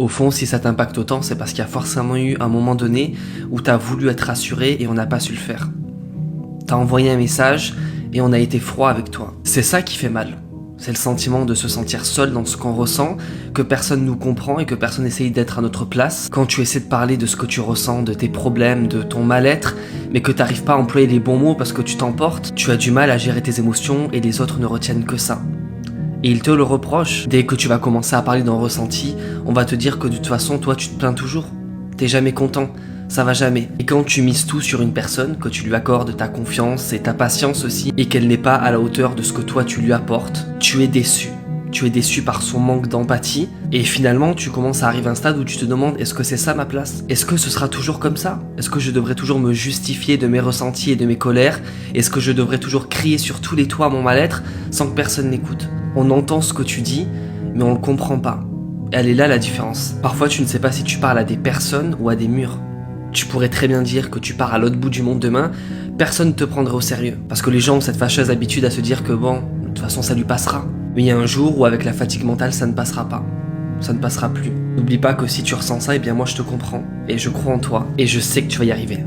Au fond, si ça t'impacte autant, c'est parce qu'il y a forcément eu un moment donné où t'as voulu être rassuré et on n'a pas su le faire. T'as envoyé un message et on a été froid avec toi. C'est ça qui fait mal. C'est le sentiment de se sentir seul dans ce qu'on ressent, que personne nous comprend et que personne essaye d'être à notre place. Quand tu essaies de parler de ce que tu ressens, de tes problèmes, de ton mal-être, mais que t'arrives pas à employer les bons mots parce que tu t'emportes, tu as du mal à gérer tes émotions et les autres ne retiennent que ça. Et ils te le reprochent. Dès que tu vas commencer à parler d'un ressenti, on va te dire que de toute façon, toi, tu te plains toujours. T'es jamais content, ça va jamais. Et quand tu mises tout sur une personne, que tu lui accordes ta confiance et ta patience aussi, et qu'elle n'est pas à la hauteur de ce que toi tu lui apportes, tu es déçu. Tu es déçu par son manque d'empathie, et finalement, tu commences à arriver à un stade où tu te demandes, est-ce que c'est ça ma place? Est-ce que ce sera toujours comme ça? Est-ce que je devrais toujours me justifier de mes ressentis et de mes colères? Est-ce que je devrais toujours crier sur tous les toits mon mal-être sans que personne n'écoute? On entend ce que tu dis, mais on le comprend pas. Elle est là la différence. Parfois, tu ne sais pas si tu parles à des personnes ou à des murs. Tu pourrais très bien dire que tu pars à l'autre bout du monde demain, personne ne te prendrait au sérieux. Parce que les gens ont cette fâcheuse habitude à se dire que bon, de toute façon ça lui passera. Mais il y a un jour où avec la fatigue mentale, ça ne passera pas. Ça ne passera plus. N'oublie pas que si tu ressens ça, eh bien moi je te comprends. Et je crois en toi. Et je sais que tu vas y arriver.